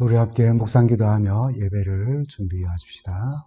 우리 함께 묵상기도하며 예배를 준비하십시다.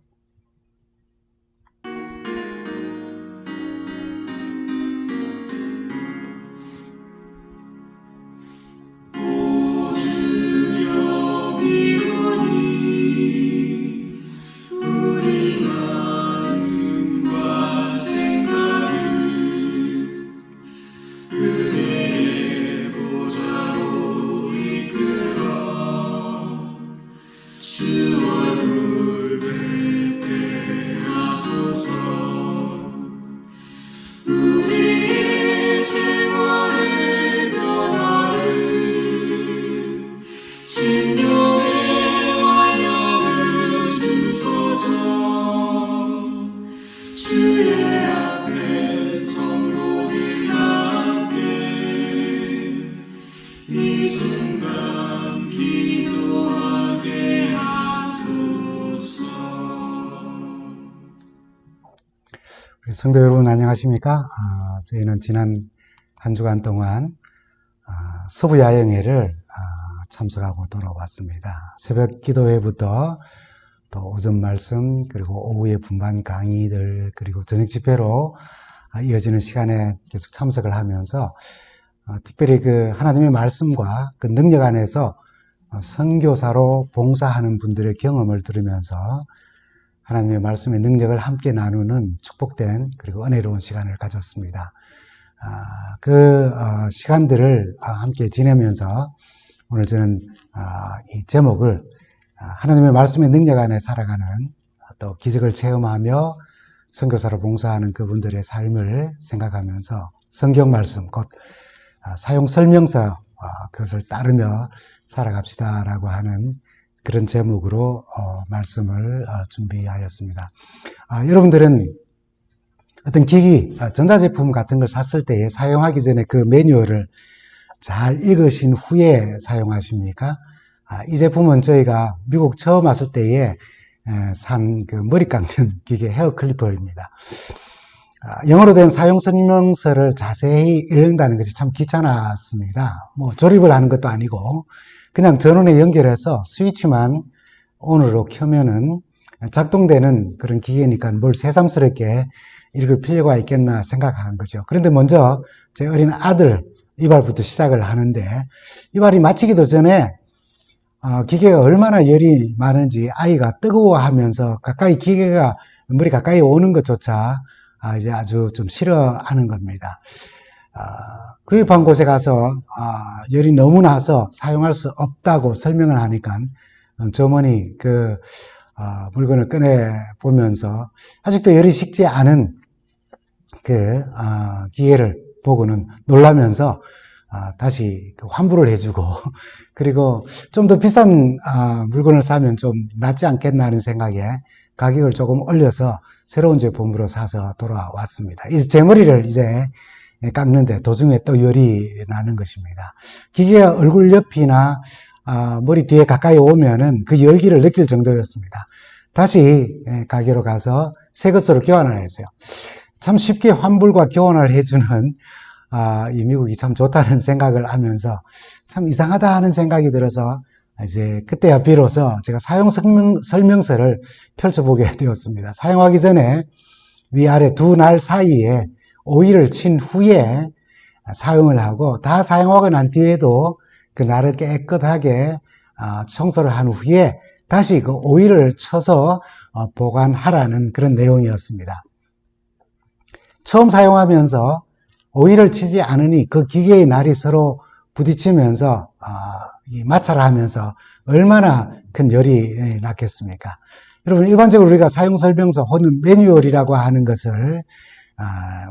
성도 여러분 안녕하십니까? 저희는 지난 한 주간 동안 서부 야영회를 참석하고 돌아왔습니다. 새벽 기도회부터 또 오전 말씀 그리고 오후에 분반 강의들 그리고 저녁 집회로 이어지는 시간에 계속 참석을 하면서 특별히 그 하나님의 말씀과 그 능력 안에서 선교사로 봉사하는 분들의 경험을 들으면서 하나님의 말씀의 능력을 함께 나누는 축복된 그리고 은혜로운 시간을 가졌습니다. 그 시간들을 함께 지내면서 오늘 저는 이 제목을 하나님의 말씀의 능력 안에 살아가는 또 기적을 체험하며 선교사로 봉사하는 그분들의 삶을 생각하면서 성경 말씀 곧 사용 설명서 그것을 따르며 살아갑시다라고 하는 그런 제목으로 말씀을 준비하였습니다. 여러분들은 어떤 기기, 전자제품 같은 걸 샀을 때 사용하기 전에 그 매뉴얼을 잘 읽으신 후에 사용하십니까? 이 제품은 저희가 미국 처음 왔을 때에 산 그 머리 깎는 기계 헤어 클리퍼입니다. 영어로 된 사용 설명서를 자세히 읽는다는 것이 참 귀찮았습니다. 뭐 조립을 하는 것도 아니고 그냥 전원에 연결해서 스위치만 온으로 켜면은 작동되는 그런 기계니까 뭘 새삼스럽게 읽을 필요가 있겠나 생각한 거죠. 그런데 먼저 제 어린 아들 이발부터 시작을 하는데 이발이 마치기도 전에 기계가 얼마나 열이 많은지 아이가 뜨거워하면서 가까이 기계가 머리 가까이 오는 것조차 이제 아주 좀 싫어하는 겁니다. 구입한 곳에 가서 열이 너무 나서 사용할 수 없다고 설명을 하니까 점원이 그 물건을 꺼내 보면서 아직도 열이 식지 않은 그 기계를 보고는 놀라면서 다시 환불을 해주고 그리고 좀 더 비싼 물건을 사면 좀 낫지 않겠나 하는 생각에 가격을 조금 올려서 새로운 제품으로 사서 돌아왔습니다. 이제 제 머리를 이제 깎는데 도중에 또 열이 나는 것입니다. 기계가 얼굴 옆이나 머리 뒤에 가까이 오면은 그 열기를 느낄 정도였습니다. 다시 가게로 가서 새 것으로 교환을 했어요. 참 쉽게 환불과 교환을 해주는 이 미국이 참 좋다는 생각을 하면서 참 이상하다 하는 생각이 들어서 이제 그때야 비로소 제가 사용 설명서를 펼쳐보게 되었습니다. 사용하기 전에 위아래 두 날 사이에 오일을 친 후에 사용을 하고 다 사용하고 난 뒤에도 그 날을 깨끗하게 청소를 한 후에 다시 그 오일을 쳐서 보관하라는 그런 내용이었습니다. 처음 사용하면서 오일을 치지 않으니 그 기계의 날이 서로 부딪히면서 마찰을 하면서 얼마나 큰 열이 났겠습니까? 여러분 일반적으로 우리가 사용 설명서 혹은 매뉴얼이라고 하는 것을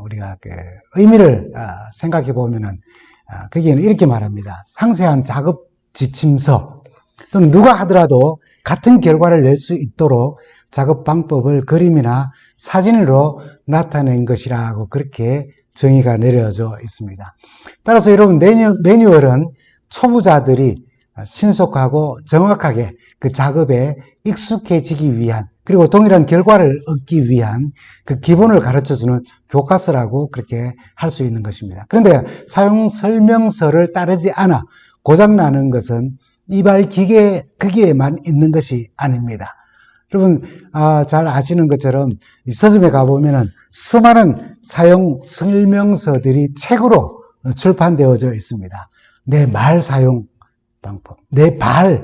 우리가 그 의미를 생각해 보면은 거기에는 이렇게 말합니다. 상세한 작업 지침서 또는 누가 하더라도 같은 결과를 낼 수 있도록 작업 방법을 그림이나 사진으로 나타낸 것이라고 그렇게 정의가 내려져 있습니다. 따라서 여러분 매뉴얼은 초보자들이 신속하고 정확하게 그 작업에 익숙해지기 위한 그리고 동일한 결과를 얻기 위한 그 기본을 가르쳐주는 교과서라고 그렇게 할 수 있는 것입니다. 그런데 사용 설명서를 따르지 않아 고장나는 것은 이발 거기에만 있는 것이 아닙니다. 여러분, 잘 아시는 것처럼 서점에 가보면은 수많은 사용 설명서들이 책으로 출판되어져 있습니다. 내 말 사용 방법, 내 발이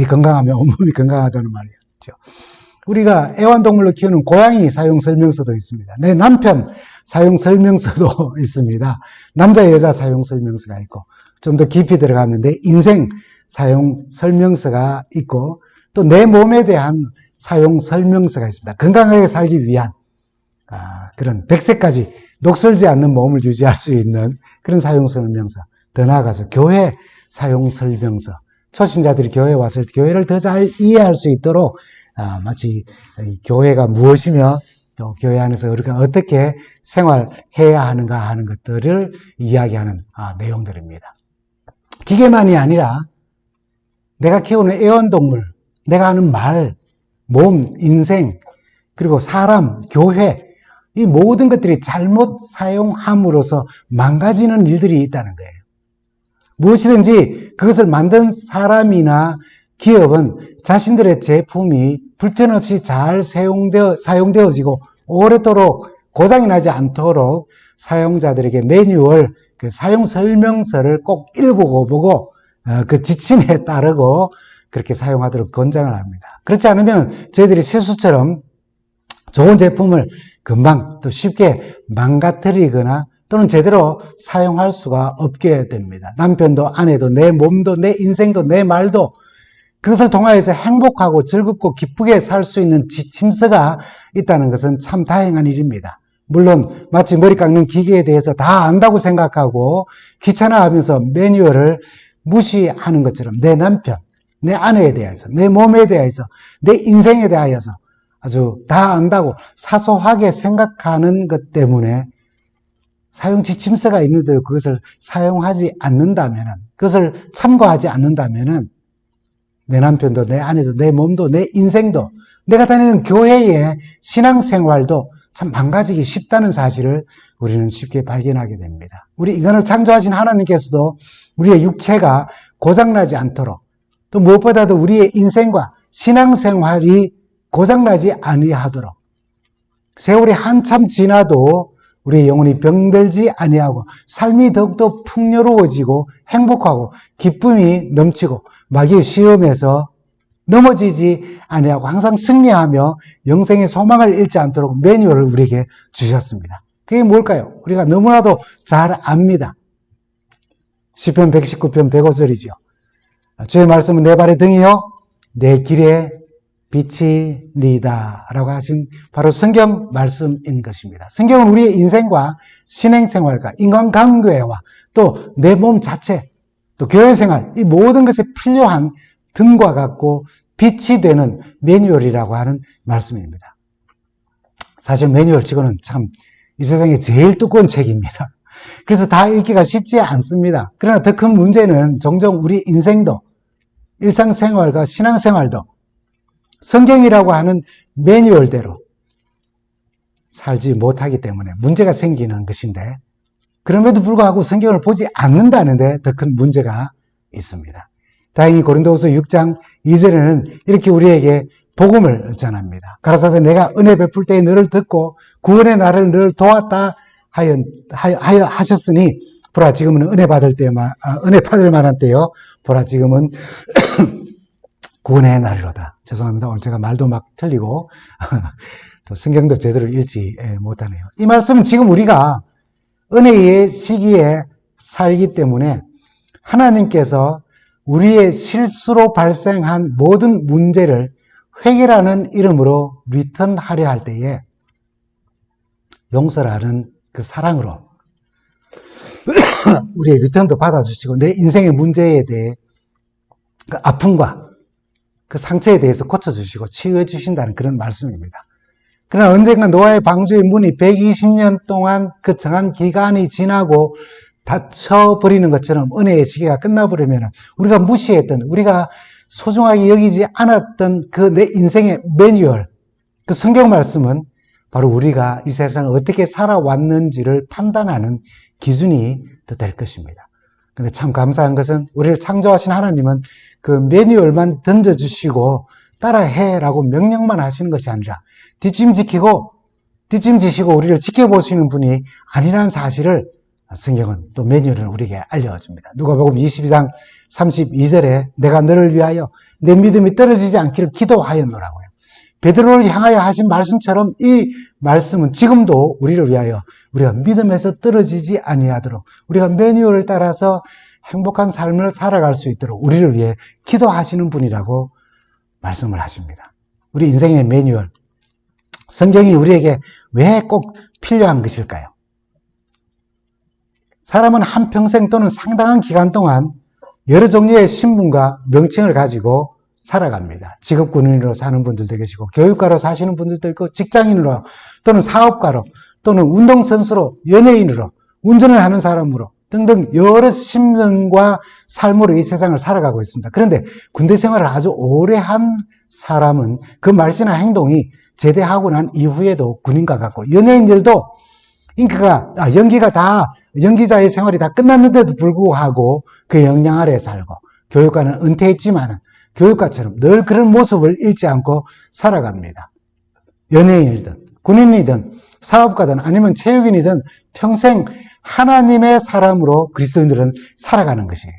건강하면 온몸이 건강하다는 말이었죠. 우리가 애완동물로 키우는 고양이 사용 설명서도 있습니다. 내 남편 사용 설명서도 있습니다. 남자, 여자 사용 설명서가 있고, 좀 더 깊이 들어가면 내 인생 사용 설명서가 있고, 또 내 몸에 대한 사용 설명서가 있습니다. 건강하게 살기 위한 그런 100세까지 녹슬지 않는 몸을 유지할 수 있는 그런 사용 설명서. 더 나아가서 교회 사용 설명서. 초신자들이 교회에 왔을 때 교회를 더 잘 이해할 수 있도록 마치 교회가 무엇이며 또 교회 안에서 우리가 어떻게 생활해야 하는가 하는 것들을 이야기하는 내용들입니다. 기계만이 아니라 내가 키우는 애완동물, 내가 하는 말, 몸, 인생, 그리고 사람, 교회, 이 모든 것들이 잘못 사용함으로써 망가지는 일들이 있다는 거예요. 무엇이든지 그것을 만든 사람이나 기업은 자신들의 제품이 불편 없이 잘 사용되어지고 오래도록 고장이 나지 않도록 사용자들에게 매뉴얼, 그 사용 설명서를 꼭 읽어보고 그 지침에 따르고 그렇게 사용하도록 권장을 합니다. 그렇지 않으면 저희들이 실수처럼 좋은 제품을 금방 또 쉽게 망가뜨리거나 또는 제대로 사용할 수가 없게 됩니다. 남편도 아내도 내 몸도 내 인생도 내 말도 그것을 통하여서 행복하고 즐겁고 기쁘게 살 수 있는 지침서가 있다는 것은 참 다행한 일입니다. 물론 마치 머리 깎는 기계에 대해서 다 안다고 생각하고 귀찮아하면서 매뉴얼을 무시하는 것처럼 내 남편, 내 아내에 대해서, 내 몸에 대해서, 내 인생에 대하여서 아주 다 안다고 사소하게 생각하는 것 때문에 사용 지침서가 있는데도 그것을 사용하지 않는다면, 그것을 참고하지 않는다면 내 남편도 내 아내도 내 몸도 내 인생도 내가 다니는 교회의 신앙생활도 참 망가지기 쉽다는 사실을 우리는 쉽게 발견하게 됩니다. 우리 인간을 창조하신 하나님께서도 우리의 육체가 고장나지 않도록 또 무엇보다도 우리의 인생과 신앙생활이 고장나지 아니하도록 세월이 한참 지나도 우리의 영혼이 병들지 아니하고 삶이 더욱더 풍요로워지고 행복하고 기쁨이 넘치고 마귀의 시험에서 넘어지지 아니하고 항상 승리하며 영생의 소망을 잃지 않도록 매뉴얼을 우리에게 주셨습니다. 그게 뭘까요? 우리가 너무나도 잘 압니다. 시편 119편 105절이죠. 주의 말씀은 내 발의 등이요 내 길에 빛이니이다 라고 하신 바로 성경 말씀인 것입니다. 성경은 우리의 인생과 신앙생활과 인간관계와 또 내 몸 자체 또 교회생활 이 모든 것에 필요한 등과 같고 빛이 되는 매뉴얼이라고 하는 말씀입니다. 사실 매뉴얼 치고는 참 이 세상에 제일 두꺼운 책입니다. 그래서 다 읽기가 쉽지 않습니다. 그러나 더 큰 문제는 종종 우리 인생도 일상생활과 신앙생활도 성경이라고 하는 매뉴얼대로 살지 못하기 때문에 문제가 생기는 것인데 그럼에도 불구하고 성경을 보지 않는다는데 더 큰 문제가 있습니다. 다행히 고린도후서 6장 2절에는 이렇게 우리에게 복음을 전합니다. 가라사대 내가 은혜 베풀 때에 너를 듣고 구원의 날을 너를 도왔다 하셨으니 보라 지금은 은혜 받을 만한 때요. 보라 지금은 구원의 날이로다. 죄송합니다. 오늘 제가 말도 막 틀리고 또 성경도 제대로 읽지 못하네요. 이 말씀은 지금 우리가 은혜의 시기에 살기 때문에 하나님께서 우리의 실수로 발생한 모든 문제를 회개라는 이름으로 리턴하려 할 때에 용서라는 그 사랑으로 우리의 리턴도 받아주시고 내 인생의 문제에 대해 그 아픔과 그 상처에 대해서 고쳐주시고 치유해 주신다는 그런 말씀입니다. 그러나 언젠가 노아의 방주의 문이 120년 동안 그 정한 기간이 지나고 닫혀버리는 것처럼 은혜의 시기가 끝나버리면 우리가 무시했던, 우리가 소중하게 여기지 않았던 그 내 인생의 매뉴얼, 그 성경 말씀은 바로 우리가 이 세상을 어떻게 살아왔는지를 판단하는 기준이 될 것입니다. 근데 참 감사한 것은 우리를 창조하신 하나님은 그 매뉴얼만 던져주시고 따라해라고 명령만 하시는 것이 아니라 뒷짐지시고 우리를 지켜보시는 분이 아니라는 사실을 성경은 또 매뉴얼을 우리에게 알려줍니다. 누가복음 22장 32절에 내가 너를 위하여 내 믿음이 떨어지지 않기를 기도하였노라고요. 베드로를 향하여 하신 말씀처럼 이 말씀은 지금도 우리를 위하여 우리가 믿음에서 떨어지지 아니하도록 우리가 매뉴얼을 따라서 행복한 삶을 살아갈 수 있도록 우리를 위해 기도하시는 분이라고 말씀을 하십니다. 우리 인생의 매뉴얼, 성경이 우리에게 왜 꼭 필요한 것일까요? 사람은 한평생 또는 상당한 기간 동안 여러 종류의 신분과 명칭을 가지고 살아갑니다. 직업군인으로 사는 분들도 계시고 교육가로 사시는 분들도 있고 직장인으로 또는 사업가로 또는 운동선수로 연예인으로 운전을 하는 사람으로 등등 여러 신분과 삶으로 이 세상을 살아가고 있습니다. 그런데 군대 생활을 아주 오래 한 사람은 그 말씨나 행동이 제대하고 난 이후에도 군인과 같고 연예인들도 연기자의 생활이 다 끝났는데도 불구하고 그 영향 아래 살고 교육가는 은퇴했지만은 교육가처럼 늘 그런 모습을 잃지 않고 살아갑니다. 연예인이든 군인이든 사업가든 아니면 체육인이든 평생 하나님의 사람으로 그리스도인들은 살아가는 것이에요.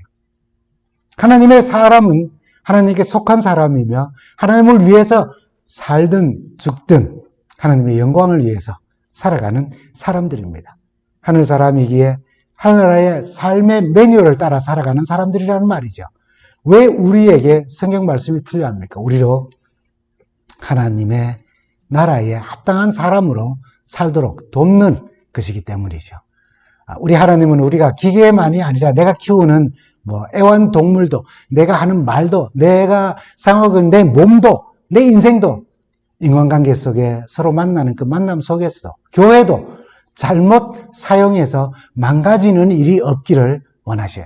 하나님의 사람은 하나님께 속한 사람이며 하나님을 위해서 살든 죽든 하나님의 영광을 위해서 살아가는 사람들입니다. 하늘 사람이기에 하늘나라의 삶의 매뉴얼을 따라 살아가는 사람들이라는 말이죠. 왜 우리에게 성경 말씀이 필요합니까? 우리로 하나님의 나라에 합당한 사람으로 살도록 돕는 것이기 때문이죠. 우리 하나님은 우리가 기계만이 아니라 내가 키우는 애완동물도, 내가 하는 말도, 내가 사용하는 내 몸도, 내 인생도 인간관계 속에 서로 만나는 그 만남 속에서도 교회도 잘못 사용해서 망가지는 일이 없기를 원하셔요.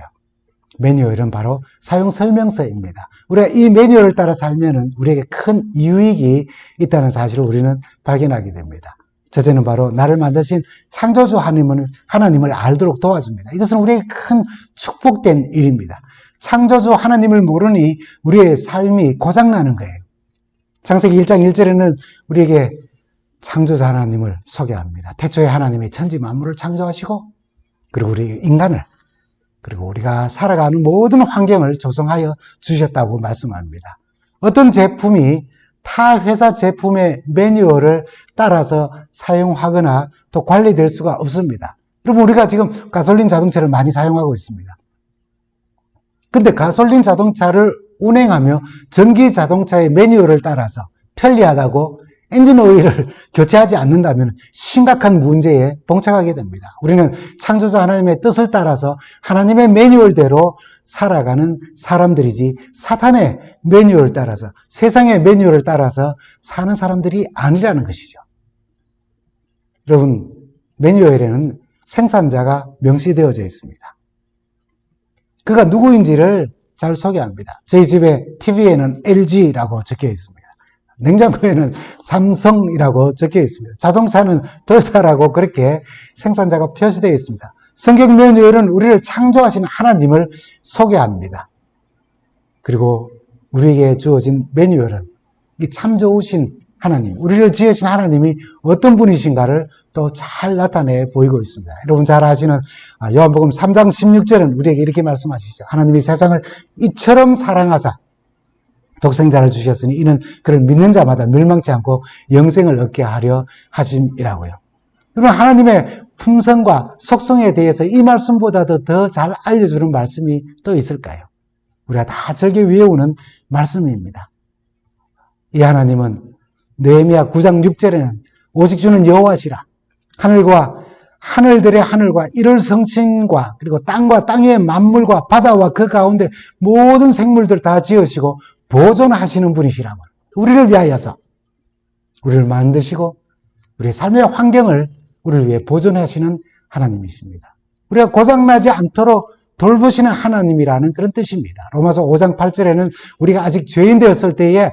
매뉴얼은 바로 사용 설명서입니다. 우리가 이 매뉴얼을 따라 살면은 우리에게 큰 유익이 있다는 사실을 우리는 발견하게 됩니다. 첫째는 바로 나를 만드신 창조주 하나님을 알도록 도와줍니다. 이것은 우리에게 큰 축복된 일입니다. 창조주 하나님을 모르니 우리의 삶이 고장나는 거예요. 창세기 1장 1절에는 우리에게 창조주 하나님을 소개합니다. 태초에 하나님이 천지 만물을 창조하시고 그리고 우리 인간을 그리고 우리가 살아가는 모든 환경을 조성하여 주셨다고 말씀합니다. 어떤 제품이 타 회사 제품의 매뉴얼을 따라서 사용하거나 또 관리될 수가 없습니다. 여러분 우리가 지금 가솔린 자동차를 많이 사용하고 있습니다. 근데 가솔린 자동차를 운행하며 전기 자동차의 매뉴얼을 따라서 편리하다고 엔진 오일을 교체하지 않는다면 심각한 문제에 봉착하게 됩니다. 우리는 창조주 하나님의 뜻을 따라서 하나님의 매뉴얼대로 살아가는 사람들이지 사탄의 매뉴얼을 따라서 세상의 매뉴얼을 따라서 사는 사람들이 아니라는 것이죠. 여러분 매뉴얼에는 생산자가 명시되어져 있습니다. 그가 누구인지를 잘 소개합니다. 저희 집에 TV에는 LG라고 적혀 있습니다. 냉장고에는 삼성이라고 적혀 있습니다. 자동차는 토요타라고 그렇게 생산자가 표시되어 있습니다. 성경 매뉴얼은 우리를 창조하신 하나님을 소개합니다. 그리고 우리에게 주어진 매뉴얼은 이 참 좋으신 하나님, 우리를 지으신 하나님이 어떤 분이신가를 또 잘 나타내 보이고 있습니다. 여러분 잘 아시는 요한복음 3장 16절은 우리에게 이렇게 말씀하시죠. 하나님이 세상을 이처럼 사랑하사 독생자를 주셨으니 이는 그를 믿는 자마다 멸망치 않고 영생을 얻게 하려 하심이라고요. 여러분 하나님의 품성과 속성에 대해서 이 말씀보다도 더 잘 알려주는 말씀이 또 있을까요? 우리가 다 즐겨 외우는 말씀입니다. 이 하나님은 느헤미야 9장 6절에는 오직 주는 여호와시라 하늘들의 하늘과 이를 성신과 그리고 땅과 땅 위의 만물과 바다와 그 가운데 모든 생물들 다 지으시고 보존하시는 분이시라고. 우리를 위하여서 우리를 만드시고 우리의 삶의 환경을 우리를 위해 보존하시는 하나님이십니다. 우리가 고장나지 않도록 돌보시는 하나님이라는 그런 뜻입니다. 로마서 5장 8절에는 우리가 아직 죄인 되었을 때에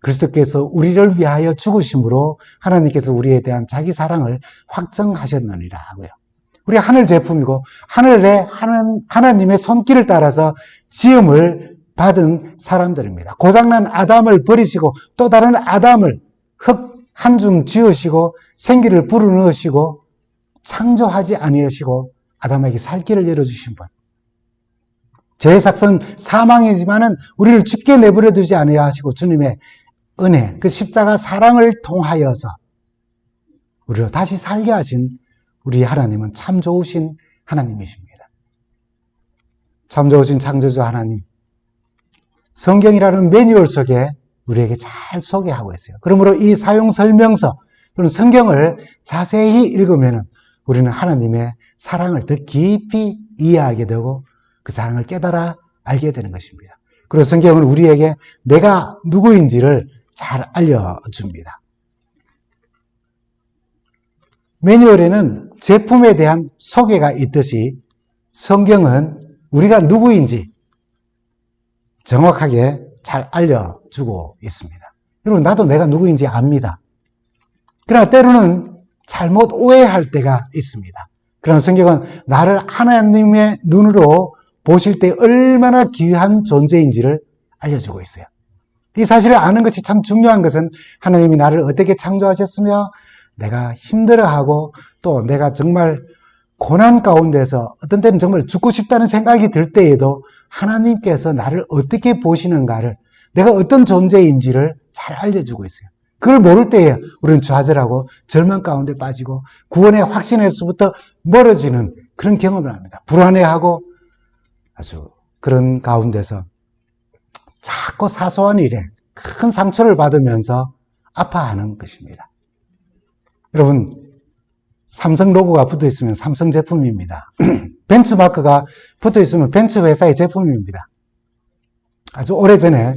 그리스도께서 우리를 위하여 죽으심으로 하나님께서 우리에 대한 자기 사랑을 확정하셨느니라 하고요. 우리 하늘 제품이고 하늘에 하나님의 손길을 따라서 지음을 받은 사람들입니다. 고장난 아담을 버리시고 또 다른 아담을 흙 한 줌 지으시고 생기를 불어넣으시고 창조하지 아니하시고 아담에게 살 길을 열어주신 분. 죄의 삭은 사망이지만은 우리를 죽게 내버려 두지 아니하시고 주님의 은혜, 그 십자가 사랑을 통하여서 우리를 다시 살게 하신 우리 하나님은 참 좋으신 하나님이십니다. 참 좋으신 창조주 하나님. 성경이라는 매뉴얼 속에 우리에게 잘 소개하고 있어요. 그러므로 이 사용 설명서 또는 성경을 자세히 읽으면 우리는 하나님의 사랑을 더 깊이 이해하게 되고 그 사랑을 깨달아 알게 되는 것입니다. 그리고 성경은 우리에게 내가 누구인지를 잘 알려줍니다. 매뉴얼에는 제품에 대한 소개가 있듯이 성경은 우리가 누구인지 정확하게 잘 알려주고 있습니다. 여러분, 나도 내가 누구인지 압니다. 그러나 때로는 잘못 오해할 때가 있습니다. 그러나 성경은 나를 하나님의 눈으로 보실 때 얼마나 귀한 존재인지를 알려주고 있어요. 이 사실을 아는 것이 참 중요한 것은 하나님이 나를 어떻게 창조하셨으며 내가 힘들어하고 또 내가 정말 고난 가운데서 어떤 때는 정말 죽고 싶다는 생각이 들 때에도 하나님께서 나를 어떻게 보시는가를, 내가 어떤 존재인지를 잘 알려주고 있어요. 그걸 모를 때에 우리는 좌절하고 절망 가운데 빠지고 구원의 확신에서부터 멀어지는 그런 경험을 합니다. 불안해하고 아주 그런 가운데서 자꾸 사소한 일에 큰 상처를 받으면서 아파하는 것입니다. 여러분, 삼성 로고가 붙어 있으면 삼성 제품입니다. 벤츠 마크가 붙어 있으면 벤츠 회사의 제품입니다. 아주 오래전에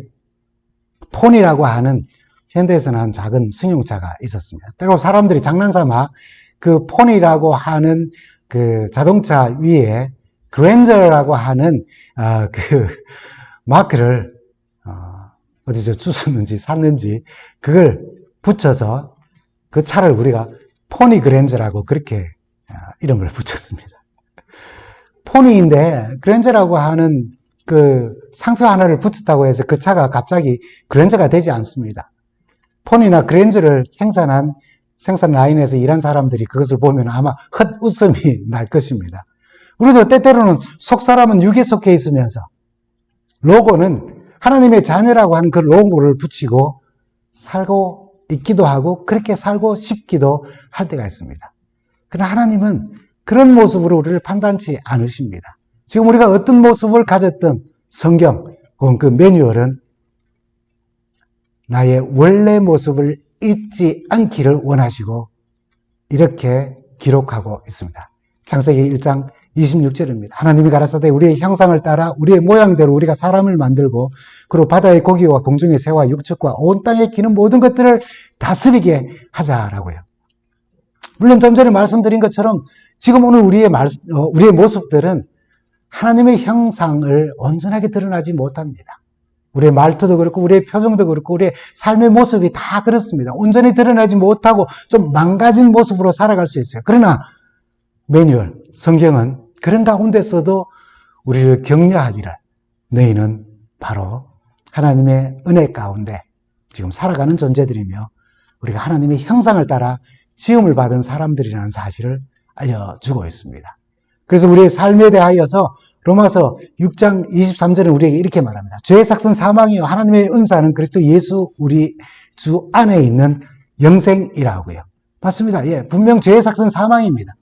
폰이라고 하는 현대에서는 한 작은 승용차가 있었습니다. 때로 사람들이 장난삼아 그 폰이라고 하는 그 자동차 위에 그랜저라고 하는 그 마크를 어디서 주웠는지 샀는지 그걸 붙여서 그 차를 우리가 포니 그랜저라고 그렇게 이름을 붙였습니다. 포니인데 그랜저라고 하는 그 상표 하나를 붙였다고 해서 그 차가 갑자기 그랜저가 되지 않습니다. 포니나 그랜저를 생산 라인에서 일한 사람들이 그것을 보면 아마 헛웃음이 날 것입니다. 우리도 때때로는 속 사람은 육에 속해 있으면서 로고는 하나님의 자녀라고 하는 그 로고를 붙이고 살고 있기도 하고 그렇게 살고 싶기도 할 때가 있습니다. 그러나 하나님은 그런 모습으로 우리를 판단치 않으십니다. 지금 우리가 어떤 모습을 가졌던 성경 혹은 그 매뉴얼은 나의 원래 모습을 잊지 않기를 원하시고 이렇게 기록하고 있습니다. 창세기 1장 26절입니다. 하나님이 가라사대 우리의 형상을 따라 우리의 모양대로 우리가 사람을 만들고 그리고 바다의 고기와 공중의 새와 육축과 온 땅에 기는 모든 것들을 다스리게 하자라고요. 물론 좀 전에 말씀드린 것처럼 지금 오늘 우리의 모습들은 하나님의 형상을 온전하게 드러나지 못합니다. 우리의 말투도 그렇고 우리의 표정도 그렇고 우리의 삶의 모습이 다 그렇습니다. 온전히 드러나지 못하고 좀 망가진 모습으로 살아갈 수 있어요. 그러나 매뉴얼, 성경은 그런 가운데서도 우리를 격려하기를 너희는 바로 하나님의 은혜 가운데 지금 살아가는 존재들이며 우리가 하나님의 형상을 따라 지음을 받은 사람들이라는 사실을 알려주고 있습니다. 그래서 우리의 삶에 대하여서 로마서 6장 23절은 우리에게 이렇게 말합니다. 죄의 삭은 사망이요 하나님의 은사는 그리스도 예수 우리 주 안에 있는 영생이라고요. 맞습니다. 예, 분명 죄의 삭은 사망입니다.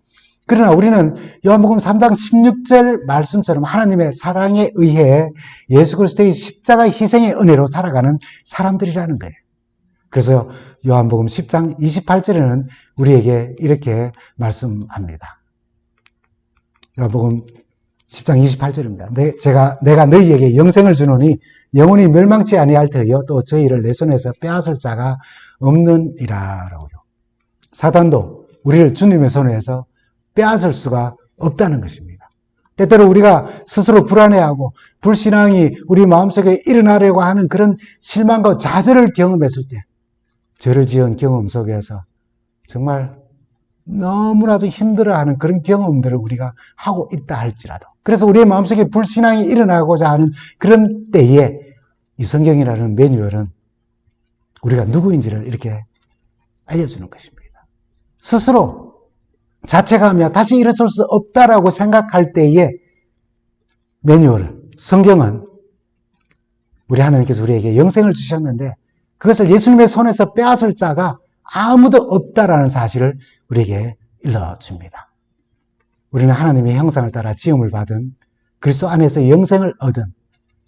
그러나 우리는 요한복음 3장 16절 말씀처럼 하나님의 사랑에 의해 예수 그리스도의 십자가 희생의 은혜로 살아가는 사람들이라는 거예요. 그래서 요한복음 10장 28절에는 우리에게 이렇게 말씀합니다. 요한복음 10장 28절입니다. 내가 너희에게 영생을 주노니 영원히 멸망치 아니할 터이요 또 저희를 내 손에서 빼앗을 자가 없느니라라고요. 사단도 우리를 주님의 손에서 빼앗을 수가 없다는 것입니다. 때때로 우리가 스스로 불안해하고 불신앙이 우리 마음속에 일어나려고 하는 그런 실망과 좌절을 경험했을 때 죄를 지은 경험 속에서 정말 너무나도 힘들어하는 그런 경험들을 우리가 하고 있다 할지라도, 그래서 우리의 마음속에 불신앙이 일어나고자 하는 그런 때에 이 성경이라는 매뉴얼은 우리가 누구인지를 이렇게 알려주는 것입니다. 스스로 자책하며 다시 일어설 수 없다라고 생각할 때에 매뉴얼, 성경은 우리 하나님께서 우리에게 영생을 주셨는데 그것을 예수님의 손에서 빼앗을 자가 아무도 없다라는 사실을 우리에게 일러줍니다. 우리는 하나님의 형상을 따라 지음을 받은 그리스도 안에서 영생을 얻은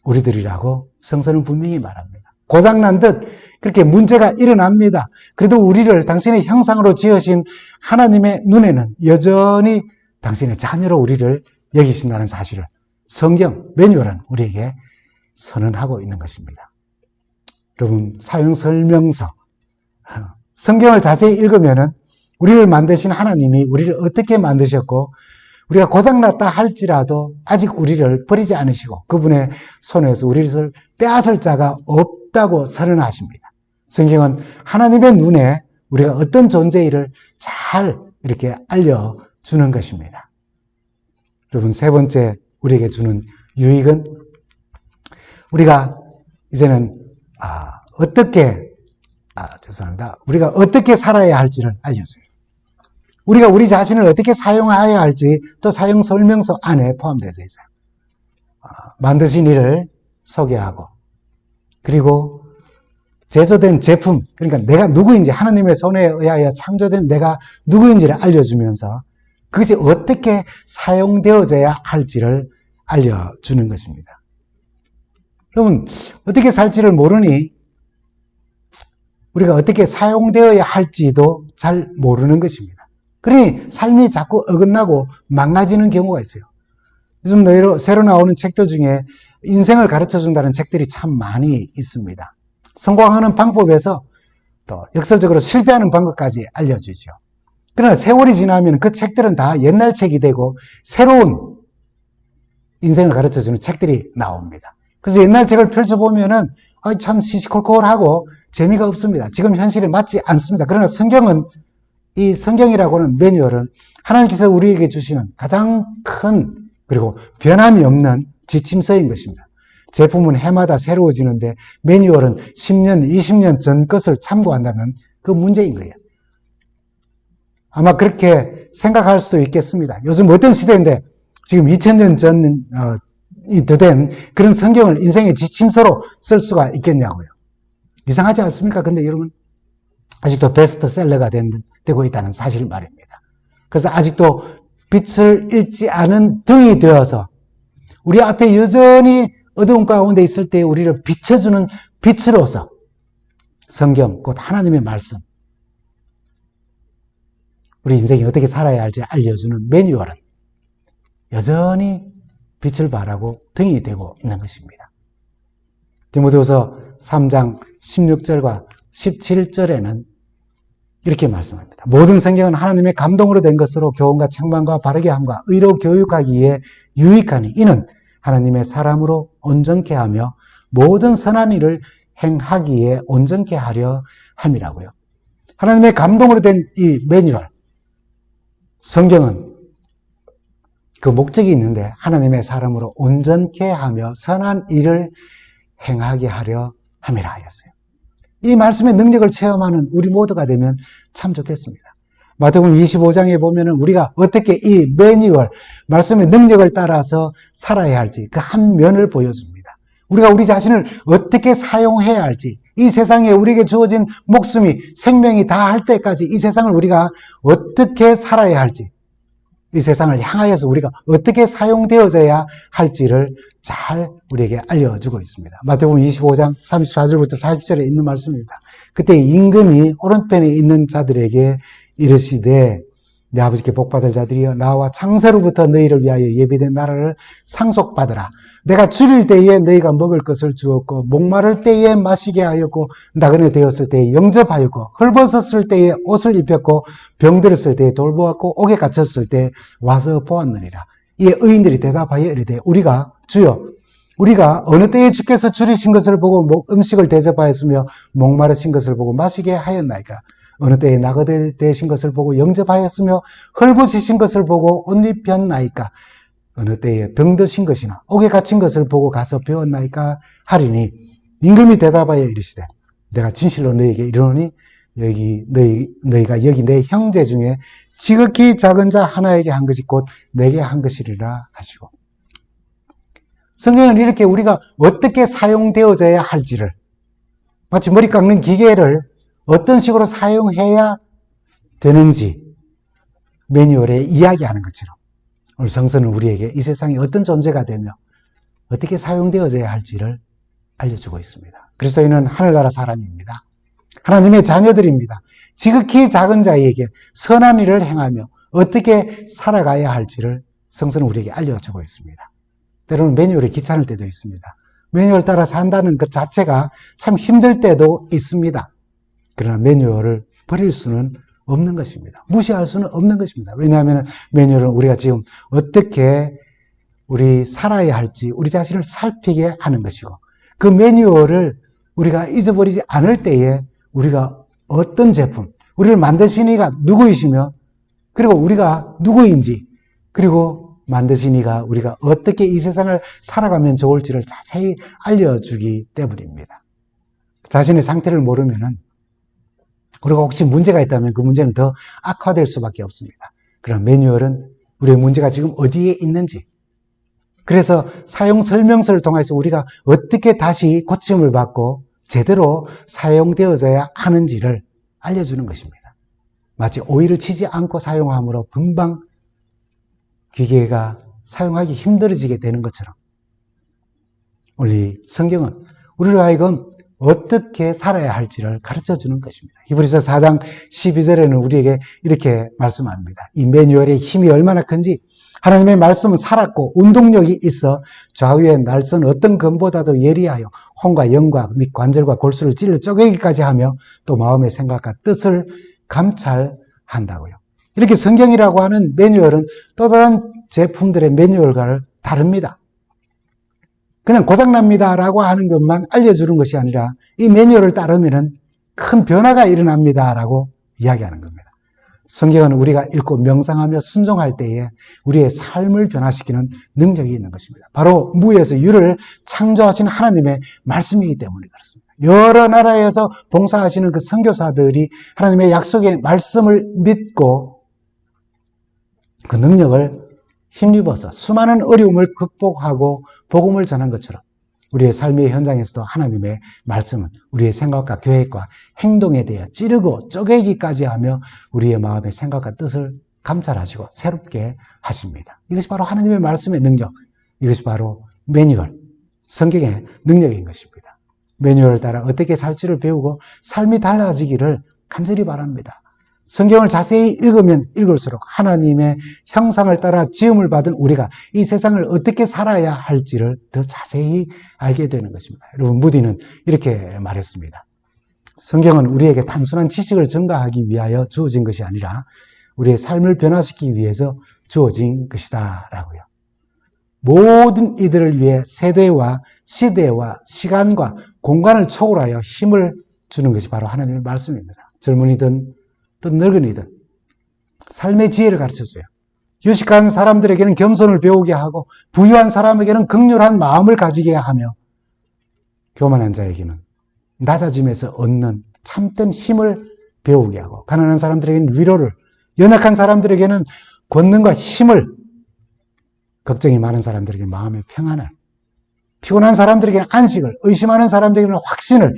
우리들이라고 성서는 분명히 말합니다. 고장난 듯 그렇게 문제가 일어납니다. 그래도 우리를 당신의 형상으로 지으신 하나님의 눈에는 여전히 당신의 자녀로 우리를 여기신다는 사실을 성경, 매뉴얼은 우리에게 선언하고 있는 것입니다. 여러분, 사용 설명서, 성경을 자세히 읽으면은 우리를 만드신 하나님이 우리를 어떻게 만드셨고 우리가 고장났다 할지라도 아직 우리를 버리지 않으시고 그분의 손에서 우리를 빼앗을 자가 없다고 선언하십니다. 성경은 하나님의 눈에 우리가 어떤 존재일을 잘 이렇게 알려주는 것입니다. 여러분, 세 번째 우리에게 주는 유익은 우리가 이제는 우리가 어떻게 살아야 할지를 알려줘요. 우리가 우리 자신을 어떻게 사용해야 할지 또 사용 설명서 안에 포함되어 있어요. 만드신 이를 소개하고 그리고 제조된 제품, 그러니까 내가 누구인지 하나님의 손에 의하여 창조된 내가 누구인지를 알려주면서 그것이 어떻게 사용되어져야 할지를 알려주는 것입니다. 여러분, 어떻게 살지를 모르니 우리가 어떻게 사용되어야 할지도 잘 모르는 것입니다. 그러니 삶이 자꾸 어긋나고 망가지는 경우가 있어요. 요즘 새로 나오는 책들 중에 인생을 가르쳐준다는 책들이 참 많이 있습니다. 성공하는 방법에서 또 역설적으로 실패하는 방법까지 알려주죠. 그러나 세월이 지나면 그 책들은 다 옛날 책이 되고 새로운 인생을 가르쳐주는 책들이 나옵니다. 그래서 옛날 책을 펼쳐보면은 참 시시콜콜하고 재미가 없습니다. 지금 현실에 맞지 않습니다. 그러나 성경은, 이 성경이라고는 매뉴얼은 하나님께서 우리에게 주시는 가장 큰 그리고 변함이 없는 지침서인 것입니다. 제품은 해마다 새로워지는데 매뉴얼은 10년, 20년 전 것을 참고한다면 그 문제인 거예요. 아마 그렇게 생각할 수도 있겠습니다. 요즘 어떤 시대인데 지금 2000년 전이 더 된 그런 성경을 인생의 지침서로 쓸 수가 있겠냐고요. 이상하지 않습니까? 근데 여러분, 아직도 베스트셀러가 되고 있다는 사실 말입니다. 그래서 아직도 빛을 잃지 않은 등이 되어서 우리 앞에 여전히 어두운 가운데 있을 때 우리를 비춰주는 빛으로서 성경, 곧 하나님의 말씀, 우리 인생이 어떻게 살아야 할지 알려주는 매뉴얼은 여전히 빛을 발하고 등이 되고 있는 것입니다. 디모데후서 3장 16절과 17절에는 이렇게 말씀합니다. 모든 성경은 하나님의 감동으로 된 것으로 교훈과 책망과 바르게 함과 의로 교육하기에 유익하니 이는 하나님의 사람으로 온전케 하며 모든 선한 일을 행하기에 온전케 하려 함이라고요. 하나님의 감동으로 된 이 매뉴얼, 성경은 그 목적이 있는데 하나님의 사람으로 온전케 하며 선한 일을 행하게 하려 함이라 하였어요. 이 말씀의 능력을 체험하는 우리 모두가 되면 참 좋겠습니다. 마태복음 25장에 보면은 우리가 어떻게 이 매뉴얼, 말씀의 능력을 따라서 살아야 할지 그 한 면을 보여줍니다. 우리가 우리 자신을 어떻게 사용해야 할지, 이 세상에 우리에게 주어진 목숨이, 생명이 다 할 때까지 이 세상을 우리가 어떻게 살아야 할지, 이 세상을 향하여서 우리가 어떻게 사용되어져야 할지를 잘 우리에게 알려주고 있습니다. 마태복음 25장 34절부터 40절에 있는 말씀입니다. 그때 임금이 오른편에 있는 자들에게 이르시되 내 아버지께 복받을 자들이여 나와 창세로부터 너희를 위하여 예비된 나라를 상속받으라. 내가 줄일 때에 너희가 먹을 것을 주었고 목마를 때에 마시게 하였고 나그네 되었을 때에 영접하였고 헐벗었을 때에 옷을 입혔고 병들었을 때에 돌보았고 옥에 갇혔을 때 와서 보았느니라. 이에 의인들이 대답하여 이르되 우리가 주여 우리가 어느 때에 주께서 줄이신 것을 보고 음식을 대접하였으며 목마르신 것을 보고 마시게 하였나이까. 어느 때에 낙어되신 것을 보고 영접하였으며 헐벗으신 것을 보고 옷 입혔나이까? 어느 때에 병드신 것이나 옥에 갇힌 것을 보고 가서 배웠나이까? 하리니 임금이 대답하여 이르시되 내가 진실로 너희에게 이르노니 너희가 여기 내 형제 중에 지극히 작은 자 하나에게 한 것이 곧 내게 한 것이리라 하시고, 성경은 이렇게 우리가 어떻게 사용되어져야 할지를, 마치 머리 깎는 기계를 어떤 식으로 사용해야 되는지 매뉴얼에 이야기하는 것처럼 오늘 성서는 우리에게 이 세상에 어떤 존재가 되며 어떻게 사용되어져야 할지를 알려주고 있습니다. 그리스도인은 하늘나라 사람입니다. 하나님의 자녀들입니다. 지극히 작은 자에게 선한 일을 행하며 어떻게 살아가야 할지를 성서는 우리에게 알려주고 있습니다. 때로는 매뉴얼이 귀찮을 때도 있습니다. 매뉴얼 따라 산다는 것 자체가 참 힘들 때도 있습니다. 그러나 매뉴얼을 버릴 수는 없는 것입니다. 무시할 수는 없는 것입니다. 왜냐하면 매뉴얼은 우리가 지금 어떻게 우리 살아야 할지 우리 자신을 살피게 하는 것이고, 그 매뉴얼을 우리가 잊어버리지 않을 때에 우리가 어떤 제품, 우리를 만드신 이가 누구이시며, 그리고 우리가 누구인지, 그리고 만드신 이가 우리가 어떻게 이 세상을 살아가면 좋을지를 자세히 알려주기 때문입니다. 자신의 상태를 모르면은 우리가 혹시 문제가 있다면 그 문제는 더 악화될 수밖에 없습니다. 그러나 매뉴얼은 우리의 문제가 지금 어디에 있는지, 그래서 사용 설명서를 통해서 우리가 어떻게 다시 고침을 받고 제대로 사용되어져야 하는지를 알려주는 것입니다. 마치 오일을 치지 않고 사용함으로 금방 기계가 사용하기 힘들어지게 되는 것처럼 우리 성경은 우리로 하여금 어떻게 살아야 할지를 가르쳐주는 것입니다. 히브리서 4장 12절에는 우리에게 이렇게 말씀합니다. 이 매뉴얼의 힘이 얼마나 큰지, 하나님의 말씀은 살았고 운동력이 있어 좌우의 날선 어떤 검보다도 예리하여 혼과 영과 및 관절과 골수를 찔러 쪼개기까지 하며 또 마음의 생각과 뜻을 감찰한다고요. 이렇게 성경이라고 하는 매뉴얼은 또 다른 제품들의 매뉴얼과는 다릅니다. 그냥 고장납니다라고 하는 것만 알려주는 것이 아니라 이 매뉴얼을 따르면 큰 변화가 일어납니다라고 이야기하는 겁니다. 성경은 우리가 읽고 명상하며 순종할 때에 우리의 삶을 변화시키는 능력이 있는 것입니다. 바로 무에서 유를 창조하신 하나님의 말씀이기 때문에 그렇습니다. 여러 나라에서 봉사하시는 그 선교사들이 하나님의 약속의 말씀을 믿고 그 능력을 힘입어서 수많은 어려움을 극복하고 복음을 전한 것처럼 우리의 삶의 현장에서도 하나님의 말씀은 우리의 생각과 계획과 행동에 대해 찌르고 쪼개기까지 하며 우리의 마음의 생각과 뜻을 감찰하시고 새롭게 하십니다. 이것이 바로 하나님의 말씀의 능력, 이것이 바로 매뉴얼, 성경의 능력인 것입니다. 매뉴얼을 따라 어떻게 살지를 배우고 삶이 달라지기를 간절히 바랍니다. 성경을 자세히 읽으면 읽을수록 하나님의 형상을 따라 지음을 받은 우리가 이 세상을 어떻게 살아야 할지를 더 자세히 알게 되는 것입니다. 여러분, 무디는 이렇게 말했습니다. 성경은 우리에게 단순한 지식을 증가하기 위하여 주어진 것이 아니라 우리의 삶을 변화시키기 위해서 주어진 것이다 라고요. 모든 이들을 위해 세대와 시대와 시간과 공간을 초월하여 힘을 주는 것이 바로 하나님의 말씀입니다. 젊은이든 또 늙은이든 삶의 지혜를 가르쳐줘요. 유식한 사람들에게는 겸손을 배우게 하고 부유한 사람에게는 긍휼한 마음을 가지게 하며 교만한 자에게는 낮아짐에서 얻는 참된 힘을 배우게 하고 가난한 사람들에게는 위로를, 연약한 사람들에게는 권능과 힘을, 걱정이 많은 사람들에게 마음의 평안을, 피곤한 사람들에게는 안식을, 의심하는 사람들에게는 확신을,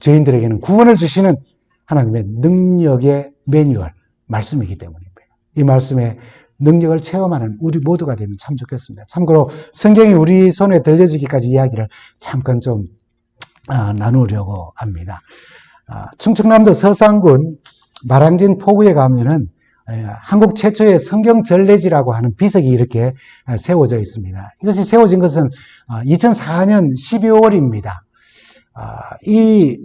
죄인들에게는 구원을 주시는 하나님의 능력의 매뉴얼, 말씀이기 때문입니다. 이 말씀의 능력을 체험하는 우리 모두가 되면 참 좋겠습니다. 참고로 성경이 우리 손에 들려지기까지 이야기를 잠깐 좀 나누려고 합니다. 충청남도 서산군 마랑진 포구에 가면은 한국 최초의 성경 전래지라고 하는 비석이 이렇게 세워져 있습니다. 이것이 세워진 것은 2004년 12월입니다. 이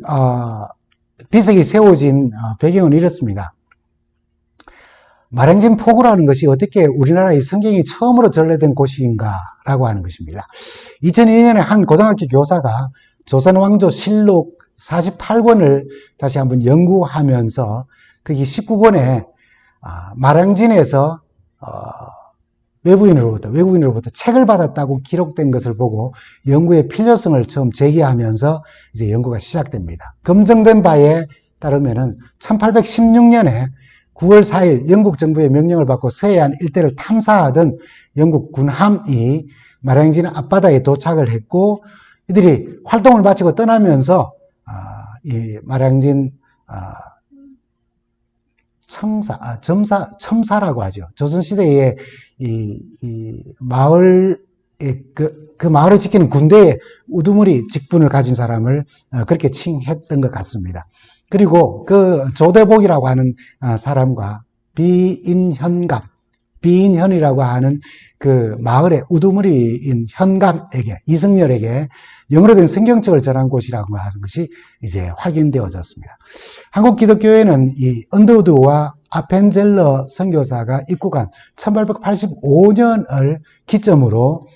비석이 세워진 배경은 이렇습니다. 마랑진 포구라는 것이 어떻게 우리나라의 성경이 처음으로 전래된 곳인가라고 하는 것입니다. 2002년에 한 고등학교 교사가 조선왕조 실록 48권을 다시 한번 연구하면서 거기 19권에 마량진에서 외국인으로부터 책을 받았다고 기록된 것을 보고 연구의 필요성을 처음 제기하면서 이제 연구가 시작됩니다. 검증된 바에 따르면은 1816년에 9월 4일 영국 정부의 명령을 받고 서해안 일대를 탐사하던 영국 군함이 마량진 앞바다에 도착을 했고, 이들이 활동을 마치고 떠나면서 이 마량진 첨사라고 하죠. 조선시대에 이 마을, 그 마을을 지키는 군대의 우두머리 직분을 가진 사람을 그렇게 칭했던 것 같습니다. 그리고 그 조대복이라고 하는 사람과 비인현이라고 하는 그 마을의 우두머리인 현갑에게, 이승열에게 영어로 된 성경책을 전한 곳이라고 하는 것이 이제 확인되어졌습니다. 한국 기독교회는 이 언더우드와 아펜젤러 선교사가 입국한 1885년을 기점으로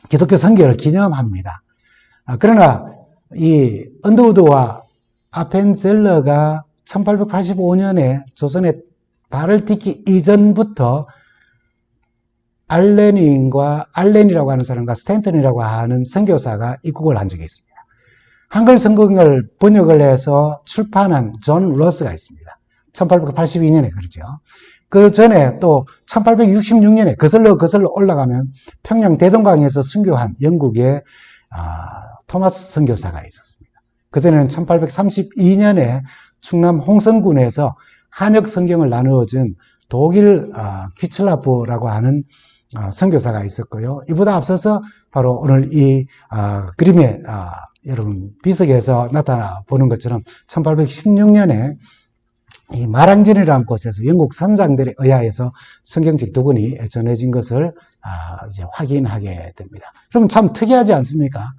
기독교 선교를 기념합니다. 그러나 이 언더우드와 아펜젤러가 1885년에 조선에 발을 딛기 이전부터 알렌이라고 하는 사람과 스탠턴이라고 하는 선교사가 입국을 한 적이 있습니다. 한글 성경을 번역을 해서 출판한 존 러스가 있습니다. 1882년에 그러죠. 그 전에 또 1866년에 거슬러 올라가면 평양 대동강에서 순교한 영국의 토마스 선교사가 있었습니다. 그전에는 1832년에 충남 홍성군에서 한역 성경을 나누어준 독일 퀴슬라프라고 하는 선교사가 있었고요. 이보다 앞서서 바로 오늘 이 그림에 여러분 비석에서 나타나 보는 것처럼 1816년에 이 마량진이라는 곳에서 영국 선장들에 의하여서 성경책 2권이 전해진 것을 이제 확인하게 됩니다. 여러분 참 특이하지 않습니까?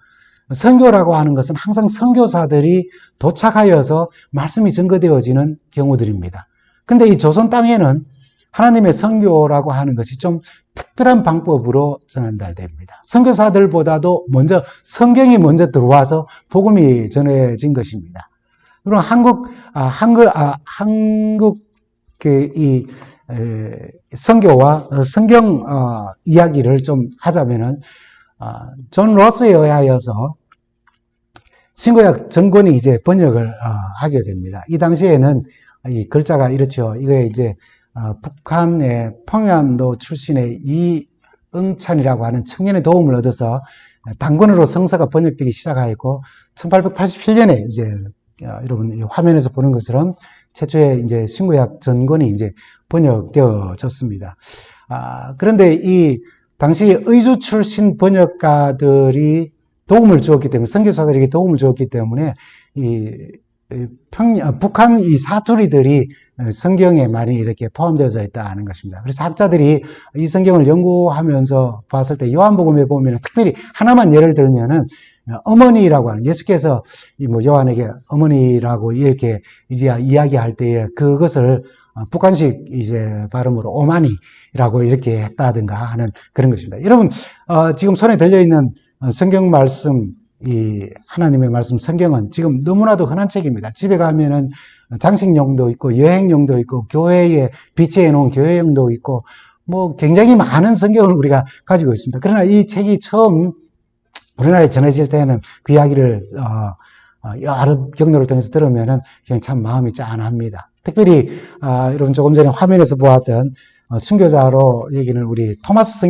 선교라고 하는 것은 항상 선교사들이 도착하여서 말씀이 증거되어지는 경우들입니다. 근데 이 조선 땅에는 하나님의 선교라고 하는 것이 좀 특별한 방법으로 전달됩니다. 선교사들보다도 먼저 성경이 먼저 들어와서 복음이 전해진 것입니다. 그럼 한국 선교와 성경 이야기를 좀 하자면은 존 러스에 의하여서 신구약 전권이 이제 번역을 하게 됩니다. 이 당시에는 이 글자가 이렇죠. 이게 이제 북한의 평안도 출신의 이응찬이라고 하는 청년의 도움을 얻어서 단권으로 성서가 번역되기 시작하였고 1887년에 이제 여러분 이 화면에서 보는 것처럼 최초의 이제 신구약 전권이 이제 번역되어졌습니다. 그런데 이 당시 의주 출신 번역가들이 도움을 주었기 때문에, 선교사들에게 도움을 주었기 때문에 북한 이 사투리들이 성경에 많이 이렇게 포함되어져 있다는 것입니다. 그래서 학자들이 이 성경을 연구하면서 봤을 때 요한복음에 보면 특별히 하나만 예를 들면은 어머니라고 하는, 예수께서 요한에게 어머니라고 이렇게 이제 이야기할 때에 그것을 북한식 이제 발음으로 오마니라고 이렇게 했다든가 하는 그런 것입니다. 여러분, 지금 손에 들려있는 성경 말씀, 이 하나님의 말씀 성경은 지금 너무나도 흔한 책입니다. 집에 가면은 장식용도 있고 여행용도 있고 교회에 비치해 놓은 교회용도 있고 굉장히 많은 성경을 우리가 가지고 있습니다. 그러나 이 책이 처음 우리나라에 전해질 때는 그 이야기를 여러 경로를 통해서 들으면은 그냥 참 마음이 짠합니다. 특별히 여러분 조금 전에 화면에서 보았던 순교자로 얘기는 우리 토마스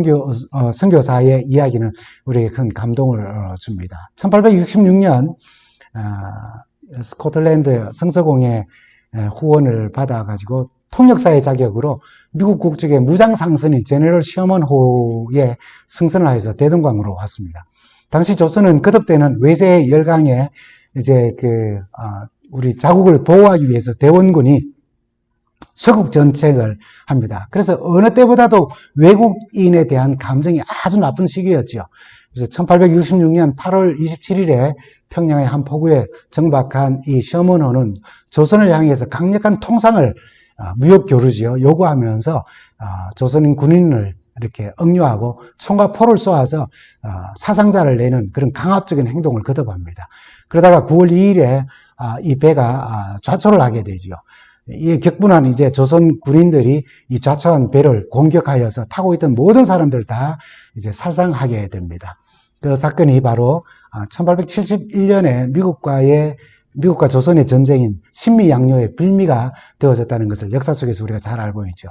선교사의 이야기는 우리에게 큰 감동을 줍니다. 1866년 스코틀랜드 성서공회 후원을 받아가지고 통역사의 자격으로 미국 국적의 무장상선인 제너럴 셔먼 호에 승선을 하여서 대동강으로 왔습니다. 당시 조선은 거듭되는 외세의 열강에 이제 우리 자국을 보호하기 위해서 대원군이 쇄국 전책을 합니다. 그래서 어느 때보다도 외국인에 대한 감정이 아주 나쁜 시기였죠. 그래서 1866년 8월 27일에 평양의 한 포구에 정박한 이 셔먼호는 조선을 향해서 강력한 통상을 무역 교류지요 요구하면서 조선인 군인을 이렇게 억류하고 총과 포를 쏘아서 사상자를 내는 그런 강압적인 행동을 거듭합니다. 그러다가 9월 2일에 이 배가 좌초를 하게 되지요. 이 격분한 이제 조선 군인들이 이 좌초한 배를 공격하여서 타고 있던 모든 사람들 다 이제 살상하게 됩니다. 그 사건이 바로 1871년에 미국과 조선의 전쟁인 신미양요의 빌미가 되어졌다는 것을 역사 속에서 우리가 잘 알고 있죠.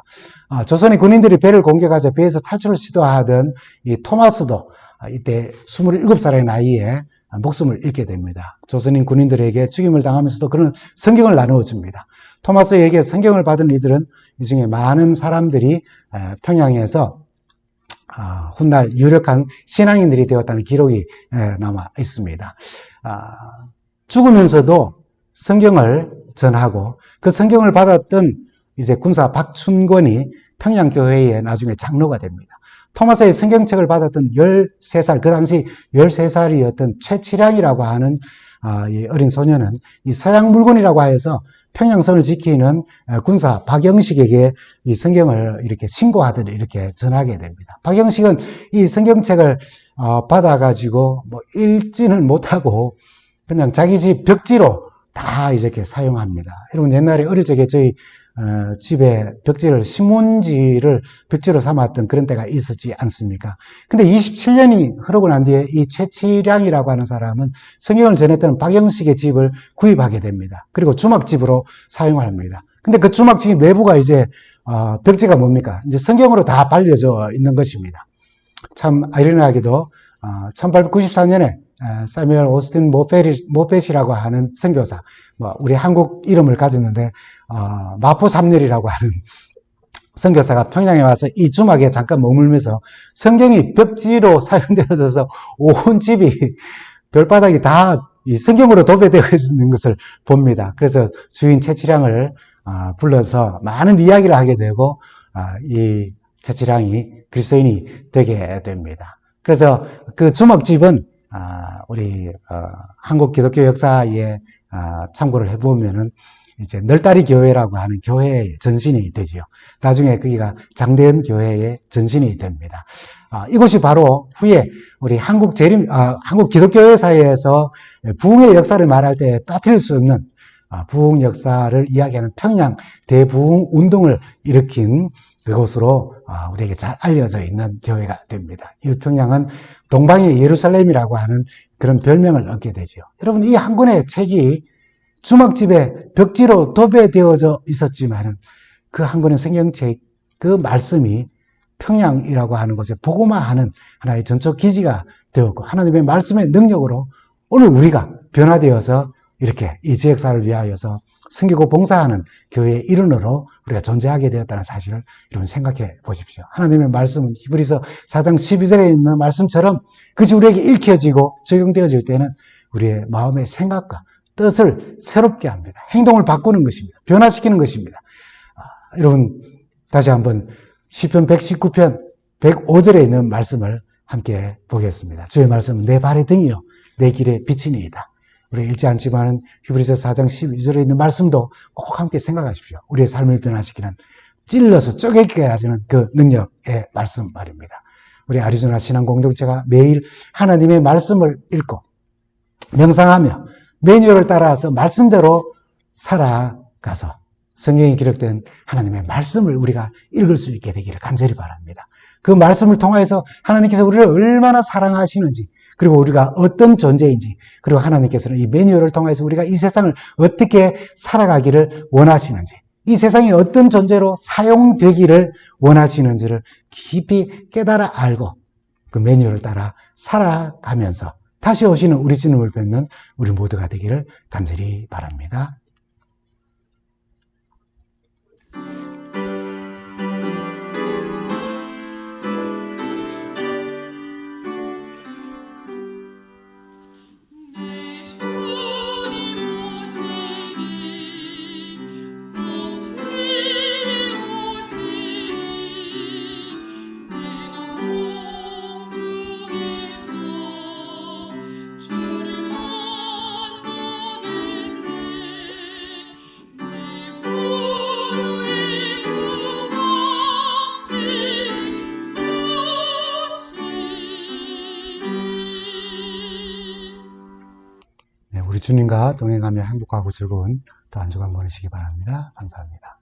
조선의 군인들이 배를 공격하자 배에서 탈출을 시도하던 이 토마스도 이때 27살의 나이에 목숨을 잃게 됩니다. 조선인 군인들에게 죽임을 당하면서도 그런 성경을 나누어 줍니다. 토마스에게 성경을 받은 이들은 이 중에 많은 사람들이 평양에서 훗날 유력한 신앙인들이 되었다는 기록이 남아 있습니다. 죽으면서도 성경을 전하고 그 성경을 받았던 이제 군사 박춘권이 평양교회의 나중에 장로가 됩니다. 토마스의 성경책을 받았던 13살, 그 당시 13살이었던 최치량이라고 하는 이 어린 소녀는 이 서양 물건이라고 하여서 평양성을 지키는 군사 박영식에게 이 성경을 이렇게 신고하듯 이렇게 전하게 됩니다. 박영식은 이 성경책을 받아가지고 뭐 읽지는 못하고 그냥 자기 집 벽지로 다 이렇게 사용합니다. 여러분 옛날에 어릴 적에 저희 집에 벽지를 신문지를 벽지로 삼았던 그런 때가 있었지 않습니까? 근데 27년이 흐르고 난 뒤에 이 최치량이라고 하는 사람은 성경을 전했던 박영식의 집을 구입하게 됩니다. 그리고 주막집으로 사용합니다. 근데 그 주막집 내부가 이제 벽지가 뭡니까? 이제 성경으로 다 발려져 있는 것입니다. 참 아이러니하게도 1894년에 사뮤엘 오스틴 모펫이라고 하는 선교사, 우리 한국 이름을 가졌는데 마포 삼렬이라고 하는 선교사가 평양에 와서 이 주막에 잠깐 머물면서 성경이 벽지로 사용되어져서 온 집이 별바닥이 다 이 성경으로 도배되어 있는 것을 봅니다. 그래서 주인 최치량을 불러서 많은 이야기를 하게 되고 이 최치량이 그리스도인이 되게 됩니다. 그래서 그 주막집은 우리 한국 기독교 역사에 참고를 해보면은 이제 널다리 교회라고 하는 교회의 전신이 되지요. 나중에 거기가 장대현 교회의 전신이 됩니다. 이곳이 바로 후에 우리 한국 기독교회 사회에서 부흥의 역사를 말할 때 빠뜨릴 수 없는 부흥 역사를 이야기하는 평양 대부흥 운동을 일으킨 그곳으로 우리에게 잘 알려져 있는 교회가 됩니다. 이 평양은 동방의 예루살렘이라고 하는 그런 별명을 얻게 되죠. 여러분 이 한 권의 책이 주막집에 벽지로 도배되어져 있었지만은 그 한 권의 성경책 그 말씀이 평양이라고 하는 곳에 복음화하는 하나의 전초 기지가 되었고 하나님의 말씀의 능력으로 오늘 우리가 변화되어서 이렇게 이 지역사를 위하여서 섬기고 봉사하는 교회의 일원으로 우리가 존재하게 되었다는 사실을 여러분 생각해 보십시오. 하나님의 말씀은 히브리서 4장 12절에 있는 말씀처럼 그것이 우리에게 읽혀지고 적용되어질 때는 우리의 마음의 생각과 뜻을 새롭게 합니다. 행동을 바꾸는 것입니다. 변화시키는 것입니다. 여러분 다시 한번 시편 119편 105절에 있는 말씀을 함께 보겠습니다. 주의 말씀은 내 발의 등이요 내 길의 빛이니이다. 우리 읽지 않지만은 히브리서 4장 12절에 있는 말씀도 꼭 함께 생각하십시오. 우리의 삶을 변화시키는 찔러서 쪼개게 하시는 그 능력의 말씀 말입니다. 우리 아리조나 신앙 공동체가 매일 하나님의 말씀을 읽고 명상하며 매뉴얼을 따라서 말씀대로 살아가서 성경에 기록된 하나님의 말씀을 우리가 읽을 수 있게 되기를 간절히 바랍니다. 그 말씀을 통해서 하나님께서 우리를 얼마나 사랑하시는지 그리고 우리가 어떤 존재인지 그리고 하나님께서는 이 매뉴얼을 통해서 우리가 이 세상을 어떻게 살아가기를 원하시는지 이 세상이 어떤 존재로 사용되기를 원하시는지를 깊이 깨달아 알고 그 매뉴얼을 따라 살아가면서 다시 오시는 우리 주님을 뵙는 우리 모두가 되기를 간절히 바랍니다. 주님과 동행하며 행복하고 즐거운 또 한 주간 보내시기 바랍니다. 감사합니다.